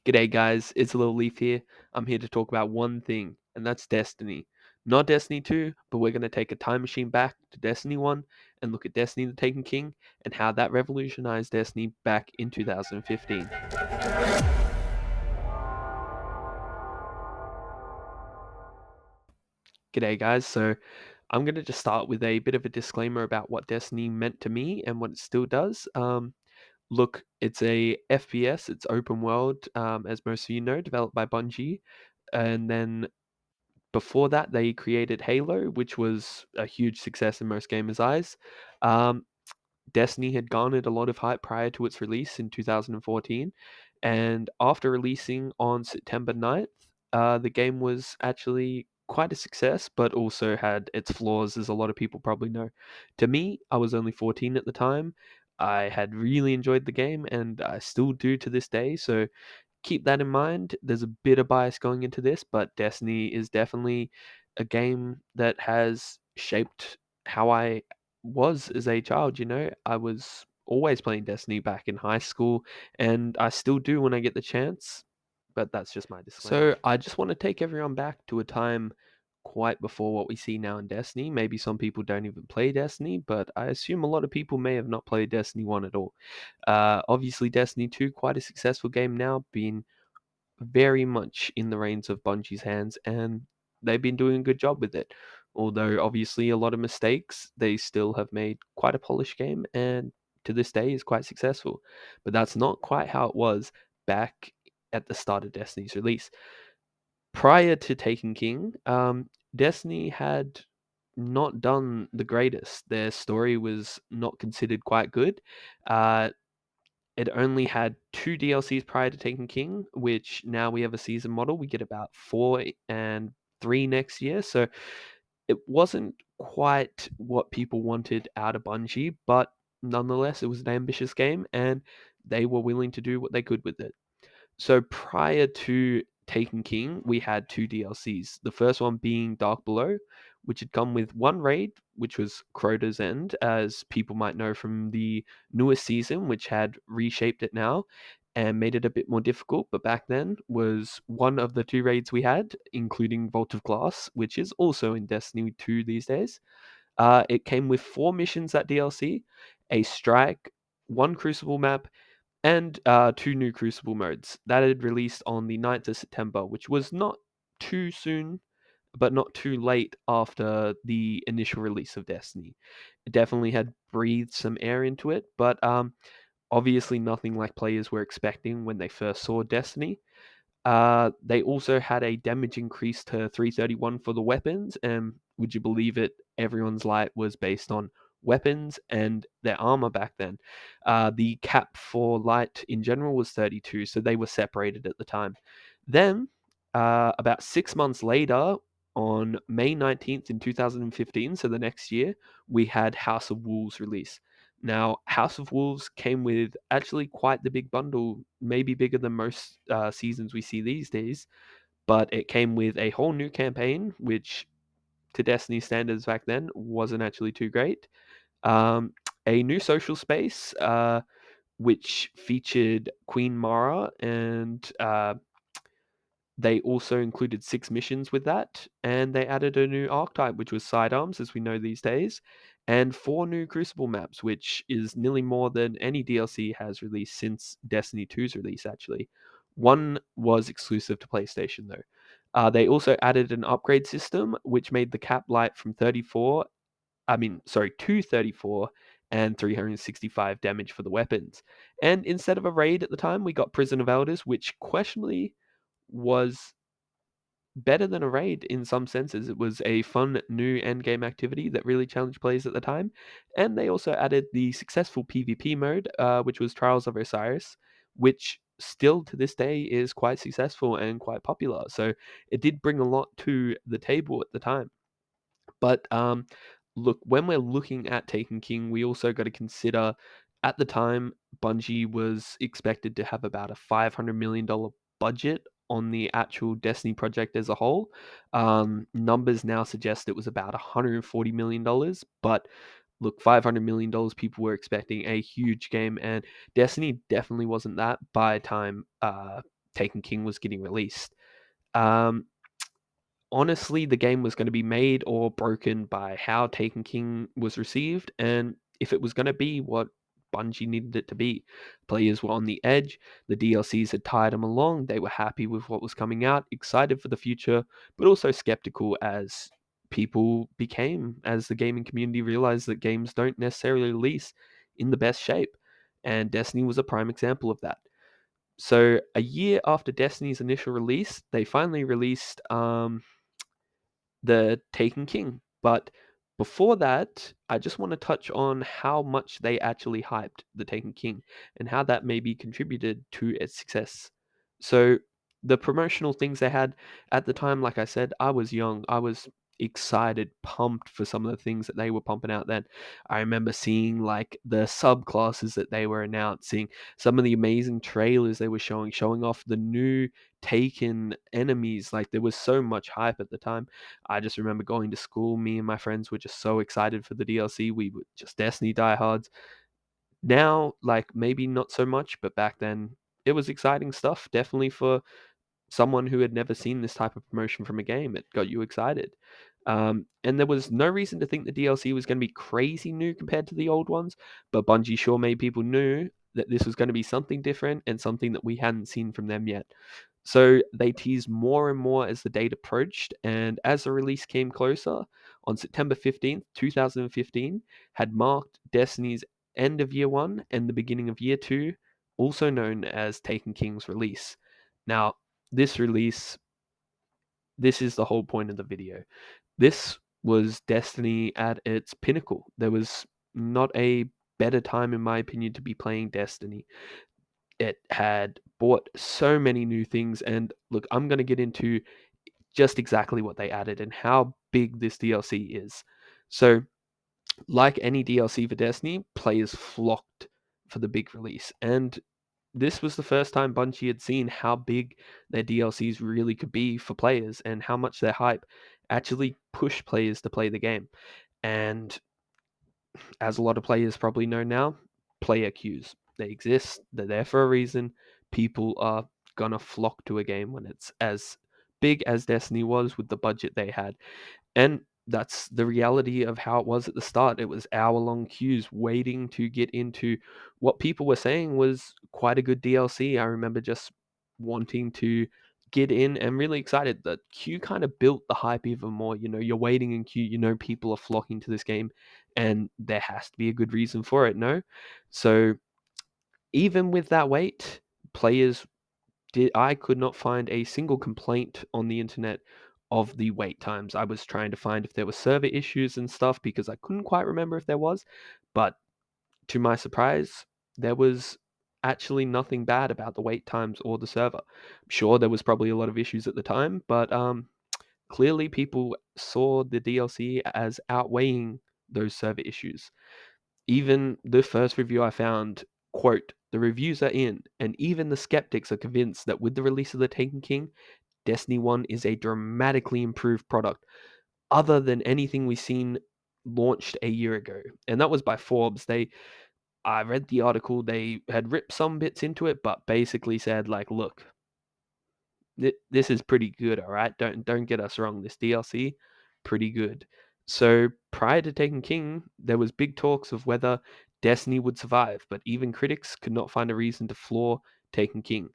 G'day guys, it's a little Leaf here. I'm here to talk about one thing, and that's Destiny. Not Destiny 2, but we're going to take a time machine back to Destiny 1 and look at Destiny the Taken King and how that revolutionized Destiny back in 2015. G'day guys, so I'm going to just start with a bit of a disclaimer about what Destiny meant to me and what it still does. Look, it's a FPS, it's open world, as most of you know, developed by Bungie. And then before that, they created Halo, which was a huge success in most gamers' eyes. Um, Destiny had garnered a lot of hype prior to its release in 2014, and after releasing on September 9th, the game was actually quite a success, but also had its flaws, as a lot of people probably know. To me, I was only 14 at the time. I had really enjoyed the game, and I still do to this day, so keep that in mind. There's a bit of bias going into this, but Destiny is definitely a game that has shaped how I was as a child. I was always playing Destiny back in high school, and I still do when I get the chance, but that's just my disclaimer. So I just want to take everyone back to a time quite before what we see now in Destiny. Maybe some people don't even play Destiny, but I assume a lot of people may have not played Destiny 1 at all. Obviously, Destiny 2, quite a successful game now, being very much in the reins of Bungie's hands, and they've been doing a good job with it. Although, obviously, a lot of mistakes, they still have made quite a polished game, and to this day is quite successful. But that's not quite how it was back at the start of Destiny's release. Prior to Taken King, Destiny had not done the greatest. Their story was not considered quite good. Uh, it only had 2 DLCs prior to Taken King, which now we have a season model. We get about 4 and 3 next year. So it wasn't quite what people wanted out of Bungie, but nonetheless, it was an ambitious game and they were willing to do what they could with it. So prior to Taken King, we had 2 DLCs. The first one being Dark Below, which had come with one raid, which was Crota's End, as people might know from the newest season, which had reshaped it now and made it a bit more difficult. But back then was one of the 2 raids we had, including Vault of Glass, which is also in Destiny 2 these days. It came with 4 missions, that DLC, a strike, 1 Crucible map, and 2 new Crucible modes. That had released on the 9th of September, which was not too soon, but not too late after the initial release of Destiny. It definitely had breathed some air into it, but obviously nothing like players were expecting when they first saw Destiny. They also had a damage increase to 331 for the weapons, and would you believe it, everyone's light was based on weapons and their armor back then. The cap for light in general was 32, so they were separated at the time. Then, about 6 months later, on May 19th in 2015, so the next year, we had House of Wolves release. Now, House of Wolves came with actually quite the big bundle, maybe bigger than most seasons we see these days, but it came with a whole new campaign, which to Destiny standards back then wasn't actually too great. Um, a new social space, which featured Queen Mara, and they also included 6 missions with that, and they added a new archetype, which was sidearms, as we know these days, and 4 new Crucible maps, which is nearly more than any DLC has released since Destiny 2's release, actually. One was exclusive to PlayStation, though. They also added an upgrade system, which made the cap light from 34, to 34 and 365 damage for the weapons. And instead of a raid at the time, we got Prison of Elders, which questionably was better than a raid in some senses. It was a fun new endgame activity that really challenged players at the time. And they also added the successful PvP mode, which was Trials of Osiris, which still to this day is quite successful and quite popular. So it did bring a lot to the table at the time. But look, when we're looking at Taken King, we also got to consider at the time Bungie was expected to have about a $500 million budget on the actual Destiny project as a whole. Numbers now suggest it was about $140 million, but look, $500 million, people were expecting a huge game, and Destiny definitely wasn't that by time. Taken King was getting released. Um, Honestly, the game was going to be made or broken by how Taken King was received and if it was going to be what Bungie needed it to be. Players were on the edge, the DLCs had tied them along, they were happy with what was coming out, excited for the future, but also skeptical as people became, as the gaming community realized that games don't necessarily release in the best shape. And Destiny was a prime example of that. So, a year after Destiny's initial release, they finally released the Taken King. But before that, I just want to touch on how much they actually hyped the Taken King and how that maybe contributed to its success. So, the promotional things they had at the time, like I said, I was young. I was excited, pumped for some of the things that they were pumping out then. I remember seeing like the subclasses that they were announcing, some of the amazing trailers they were showing off the new Taken enemies. Like there was so much hype at the time. I just remember going to school. Me and my friends were just so excited for the DLC. We were just Destiny diehards. Now, like maybe not so much, but back then it was exciting stuff. Definitely for someone who had never seen this type of promotion from a game. It got you excited. And there was no reason to think the DLC was going to be crazy new compared to the old ones, but Bungie sure made people knew that this was going to be something different and something that we hadn't seen from them yet. So they teased more and more as the date approached, and as the release came closer, on September 15th, 2015, had marked Destiny's end of year one and the beginning of year two, also known as Taken King's release. Now, this release, this is the whole point of the video. This was Destiny at its pinnacle. There was not a better time, in my opinion, to be playing Destiny. It had bought so many new things, and look, I'm going to get into just exactly what they added and how big this DLC is. So, like any DLC for Destiny, players flocked for the big release, and this was the first time Bungie had seen how big their DLCs really could be for players and how much their hype actually pushed players to play the game. And as a lot of players probably know now, player queues. They exist, they're there for a reason. People are gonna flock to a game when it's as big as Destiny was with the budget they had. And that's the reality of how it was at the start. It was hour-long queues waiting to get into what people were saying was quite a good DLC. I remember just wanting to get in and really excited. The queue kind of built the hype even more. You know, you're waiting in queue, you know people are flocking to this game, and there has to be a good reason for it, no? So even with that wait, players did I could not find a single complaint on the internet of the wait times. I was trying to find if there were server issues and stuff because I couldn't quite remember if there was, but to my surprise, there was actually nothing bad about the wait times or the server. I'm sure there was probably a lot of issues at the time, but clearly people saw the DLC as outweighing those server issues. Even the first review I found, quote, the reviews are in, and even the skeptics are convinced that with the release of the Taken King, Destiny 1 is a dramatically improved product, other than anything we've seen launched a year ago. And that was by Forbes. I read the article, they had ripped some bits into it, but basically said, like, look, this is pretty good, all right? Don't get us wrong. This DLC, pretty good. So prior to Taken King, there was big talks of whether Destiny would survive, but even critics could not find a reason to flaw Taken King.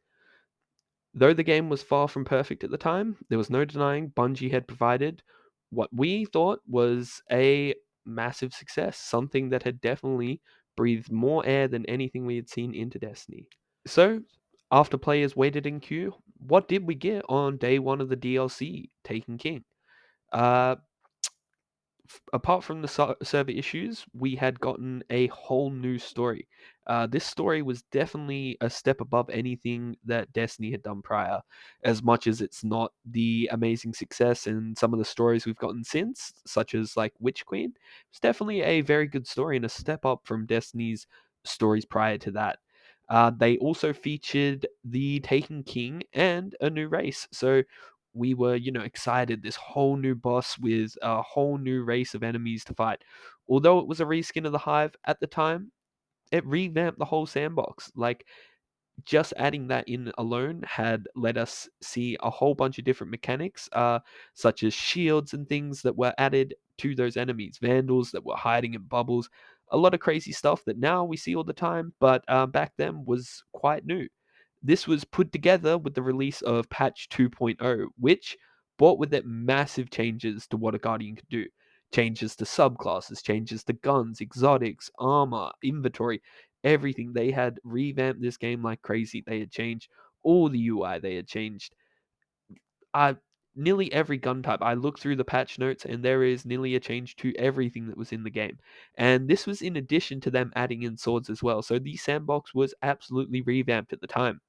Though the game was far from perfect at the time, there was no denying Bungie had provided what we thought was a massive success, something that had definitely breathed more air than anything we had seen into Destiny. So, after players waited in queue, what did we get on day one of the DLC, Taken King? Uh, Apart from the server issues, we had gotten a whole new story. This story was definitely a step above anything that Destiny had done prior, as much as it's not the amazing success in some of the stories we've gotten since, such as like Witch Queen. It's definitely a very good story and a step up from Destiny's stories prior to that. They also featured the Taken King and a new race. So we were, excited. This whole new boss with a whole new race of enemies to fight. Although it was a reskin of the Hive at the time, it revamped the whole sandbox. Like just adding that in alone had let us see a whole bunch of different mechanics, such as shields and things that were added to those enemies, vandals that were hiding in bubbles, a lot of crazy stuff that now we see all the time, but back then was quite new. This was put together with the release of patch 2.0, which brought with it massive changes to what a Guardian could do. Changes to subclasses, changes to guns, exotics, armor, inventory, everything. They had revamped this game like crazy. They had changed all the UI. They had changed uh, nearly every gun type. I looked through the patch notes and there is nearly a change to everything that was in the game. And this was in addition to them adding in swords as well. So the sandbox was absolutely revamped at the time.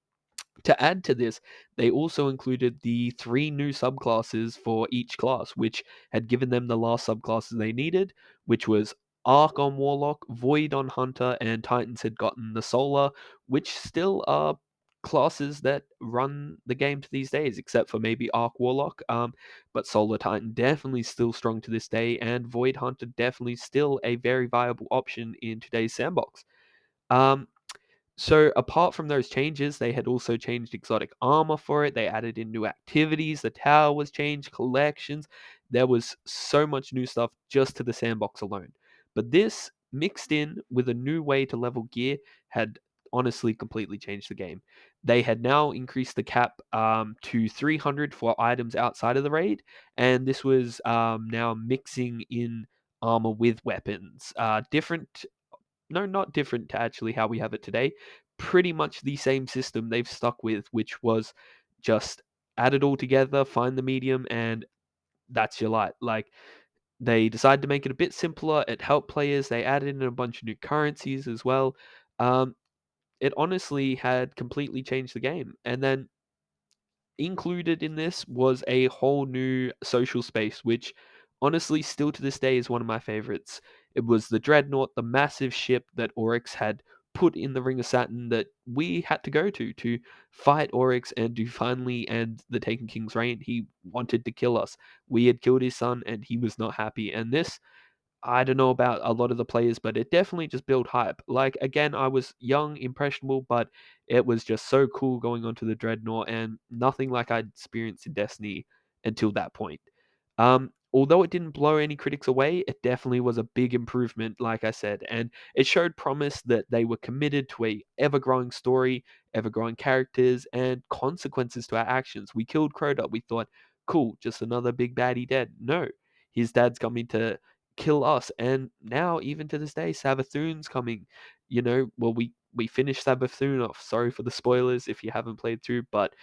To add to this, they also included the three new subclasses for each class, which had given them the last subclasses they needed, which was Arc on Warlock, Void on Hunter, and Titans had gotten the Solar, which still are classes that run the game to these days, except for maybe Arc Warlock. But Solar Titan definitely still strong to this day, and Void Hunter definitely still a very viable option in today's sandbox. Um, so apart from those changes, they had also changed exotic armor for it. They added in new activities. The tower was changed, collections. There was so much new stuff just to the sandbox alone. But this mixed in with a new way to level gear had honestly completely changed the game. They had now increased the cap to 300 for items outside of the raid, and this was now mixing in armor with weapons. Different No, not different to actually how we have it today. Pretty much the same system they've stuck with, which was just add it all together, find the medium, and that's your light. Like they decided to make it a bit simpler. It helped players. They added in a bunch of new currencies as well. Um, it honestly had completely changed the game. And then included in this was a whole new social space, which honestly, still to this day, is one of my favorites. It was the Dreadnought, the massive ship that Oryx had put in the Ring of Saturn that we had to go to fight Oryx and to finally end the Taken King's reign. He wanted to kill us. We had killed his son and he was not happy. And this, I don't know about a lot of the players, but it definitely just built hype. Like again, I was young, impressionable, but it was just so cool going onto the Dreadnought and nothing like I'd experienced in Destiny until that point. Although it didn't blow any critics away, it definitely was a big improvement, like I said, and it showed promise that they were committed to a ever-growing story, ever-growing characters, and consequences to our actions. We killed Crota. We thought, cool, just another big baddie dead. No, his dad's coming to kill us. And now, even to this day, Savathun's coming. Well, we finished Savathun off. Sorry for the spoilers if you haven't played through, but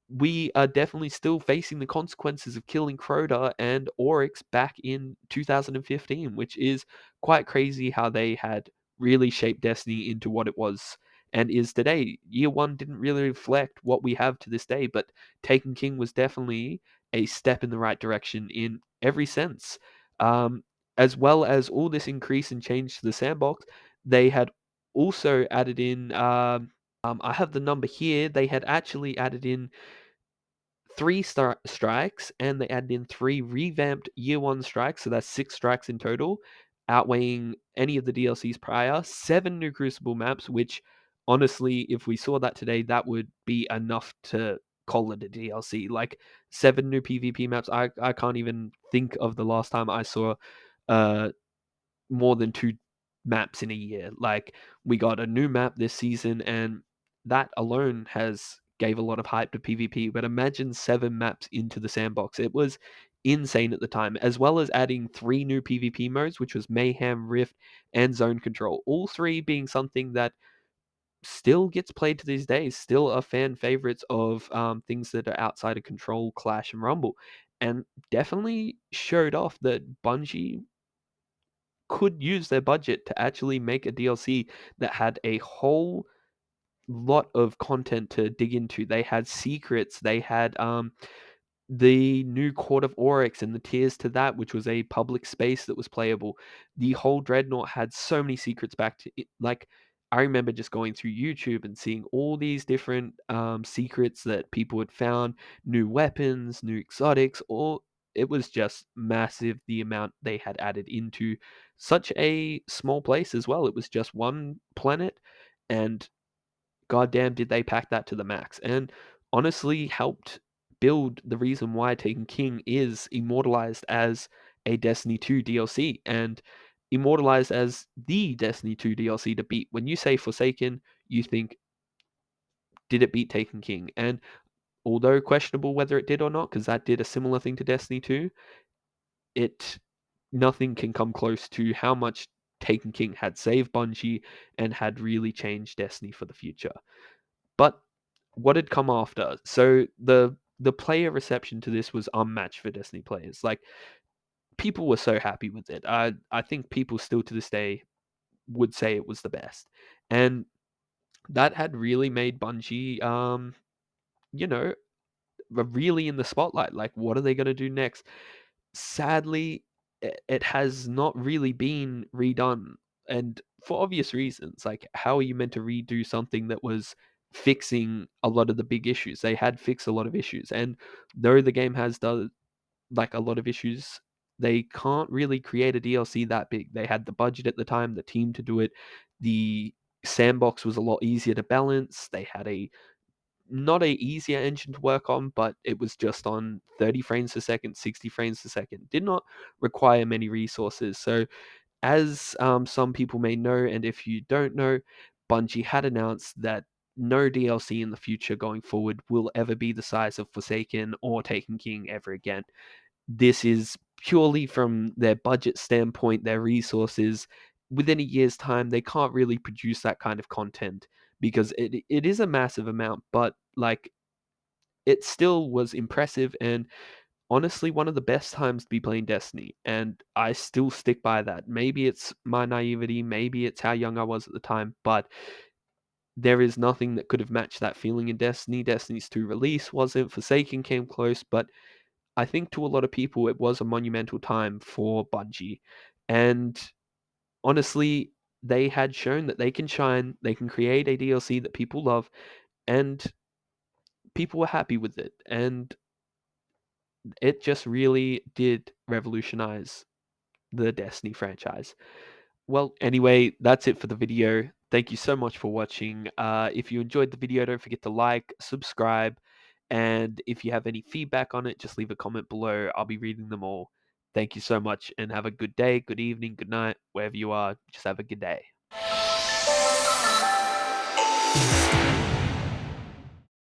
we are definitely still facing the consequences of killing Crota and Oryx back in 2015, which is quite crazy how they had really shaped Destiny into what it was and is today. Year one didn't really reflect what we have to this day, but Taken King was definitely a step in the right direction in every sense. Um, as well as all this increase and change to the sandbox, they had also added in. I have the number here. They had actually added in three strikes and they added in three revamped year one strikes. So that's six strikes in total, outweighing any of the DLCs prior. Seven new Crucible maps, which honestly, if we saw that today, that would be enough to call it a DLC. Like seven new PvP maps. I can't even think of the last time I saw uh more than two maps in a year. Like we got a new map this season, and that alone has gave a lot of hype to PvP. But imagine seven maps into the sandbox. It was insane at the time, as well as adding three new PvP modes, which was Mayhem, Rift, and Zone Control. All three being something that still gets played to these days, still are fan favorites of things that are outside of Control, Clash, and Rumble. And definitely showed off that Bungie could use their budget to actually make a DLC that had a whole lot of content to dig into. They had secrets, they had the new Court of Oryx and the tiers to that, which was a public space that was playable. The whole Dreadnought had so many secrets back to it. Like, I remember just going through YouTube and seeing all these different secrets that people had found, new weapons, new exotics, all it was just massive the amount they had added into such a small place as well. It was just one planet and goddamn, did they pack that to the max, and honestly helped build the reason why Taken King is immortalized as a Destiny 2 DLC and immortalized as the Destiny 2 DLC to beat. When you say Forsaken, you think, did it beat Taken King? And although questionable whether it did or not, because that did a similar thing to Destiny 2, it nothing can come close to how much Taken King had saved Bungie and had really changed Destiny for the future. But what had come after? So the player reception to this was unmatched for Destiny players. Like, people were so happy with it. I think people still to this day would say it was the best. And that had really made Bungie you know, really in the spotlight. Like, what are they going to do next? Sadly, it has not really been redone, and for obvious reasons. Like, how are you meant to redo something that was fixing a lot of the big issues? They had fixed a lot of issues, and though the game has done like a lot of issues, they can't really create a DLC that big. They had the budget at the time, the team to do it. The sandbox was a lot easier to balance. They had a not a easier engine to work on, but it was just on 30 frames per second, 60 frames per second. Did not require many resources. So, as some people may know, and if you don't know, Bungie had announced that no DLC in the future going forward will ever be the size of Forsaken or Taken King ever again. This is purely from their budget standpoint, their resources. Within a year's time, they can't really produce that kind of content because it is a massive amount, but like it still was impressive and honestly one of the best times to be playing Destiny. And I still stick by that. Maybe it's my naivety, maybe it's how young I was at the time, but there is nothing that could have matched that feeling in Destiny. Destiny's 2 release wasn't, Forsaken came close, but I think to a lot of people it was a monumental time for Bungie. And honestly, they had shown that they can shine, they can create a DLC that people love, and people were happy with it. And it just really did revolutionize the Destiny franchise. Well, anyway, that's it for the video. Thank you so much for watching. If you enjoyed the video, don't forget to like, subscribe, and if you have any feedback on it, just leave a comment below. I'll be reading them all. Thank you so much, and have a good day, good evening, good night, wherever you are. Just have a good day.